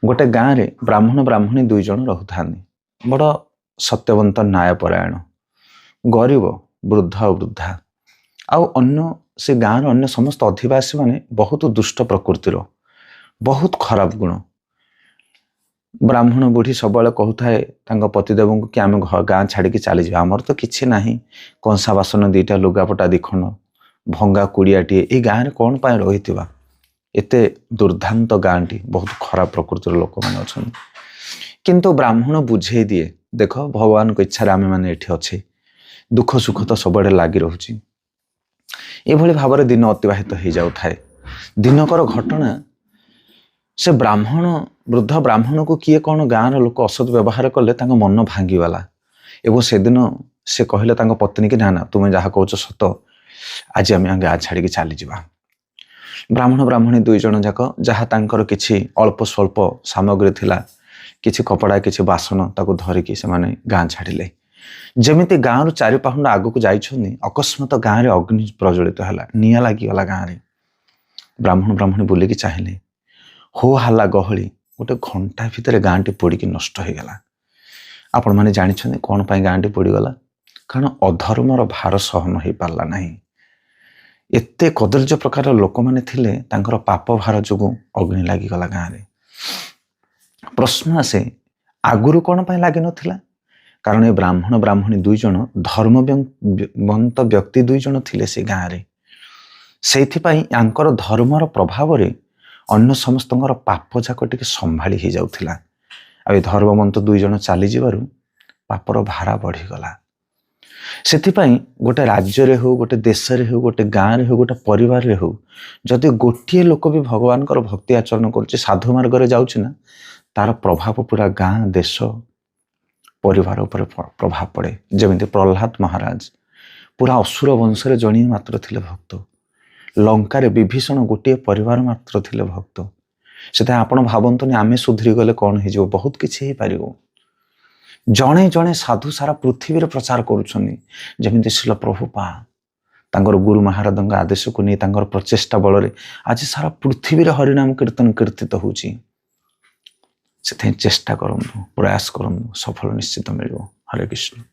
गोटे गाँव रे ब्राह्मण ब्राह्मणी दुई जन रहुथांती बड़ सत्यवंत न्यायपरायण गरीब वृद्ध और वृद्धा आउ अन्य से गाँव अन्य समस्त अधिवासी माने बहुत दुष्ट प्रकृतिर बहुत खराब गुण। ब्राह्मण बुढ़ी सब कहूए पतिदेव को कि आम गाँ छाड़ी चली जा आमर तो किसी ना कंसा बासन दीटा लुगापटा दिखंड भंगा कुड़ियाटे ये गाँव में कौन पाई रही एते दुर्दांत गाँटी बहुत खराब प्रकृतिर लोक मैंने अच्छा किंतु ब्राह्मण बुझे दिए देख भगवान को इच्छा आम मैंने ये अच्छे दुख सुख तो सब लगी रोचे ये भाव में दिन अतिबाहित हो जाऊ थाए। दिनकर घटना से ब्राह्मण वृद्ध ब्राह्मण को किए कौन गाँव लोक असद व्यवहार कले मन भांगीगला एवं से दिन से कहले पत्नी की ना ना तुम्हें जहाँ कौच सत आज आम गाँ छाड़ी चली जा। ब्राह्मण ब्राह्मणी दुई जन जाक जहाँ तांकर किछि अल्प स्वल्प सामग्री थिला किछि कपड़ा किछि बासन ताको धरिकी से माने गाँ छाड़िले जमिति गाँव रु चारि पाहुंड आगु को जाइछन्नी अकस्मात गाँव रे अग्नि प्रज्वलित हैला निया लागिगला गाँव रे। ब्राह्मण ब्राह्मणी बुलिकी चाहिले हो हल्ला गहली गोटे घंटा भितर गाँटी पोड़िकी नष्ट हो गला। आपण माने जानिछन्नी कोन पई गाँटी पोड़ीगला कारण अधर्मर भार सहन हो पारला नहीं। एते कदर्य प्रकार लोक माने थिले तांकर पाप भार जो अग्नि लागिगला गाँव रे। प्रश्न आसे आगुरु कौन पाई लगी नथिला कारण ये ब्राह्मण ब्राह्मणी दुई जन धर्मवंत व्यक्ति दुई जन थिले से गाँव रे सेइथिपाई यांकर धर्मर प्रभाव रे अन्य समस्तଙ୍କର पाप जाक टिके संभाली ही जाउथिला। आ धर्मवंत दुई जन चली जिबारु पापर भारा बढ़ी गला। सेथिपाई गोटे राज्य रे हो गोटे देश रे हो गोटे गाँव रे हो गोटे परिवार रे हो जदि गोटे लोक भी भगवान भक्ति आचरण कर साधु मार्ग रे जाउछि ना तार प्रभाव पूरा गाँ देश परिवार उपर प्रभाव पड़े। जमिति प्रहलाद महाराज पूरा असुर वंश रे जणिए मात्र थिले भक्त लंका रे विभीषण गोटे परिवार मात्र थिले भक्त से आपण भावंतुनि आमे सुधरी गले कौन हो बहुत किसी हो पार जड़े जड़े साधु सारा पृथ्वी रे प्रचार करुछन्नी जमिति शिल प्रभुपा तांकर गुरु महाराज आदेश को नहीं तांकर प्रचेष्टा बल रे आज सारा पृथ्वी रे हरिनाम कीर्तन कीर्तित होउची से चेष्टा करंतु प्रयास करंतु सफल निश्चित मिलिबो। हरे कृष्ण।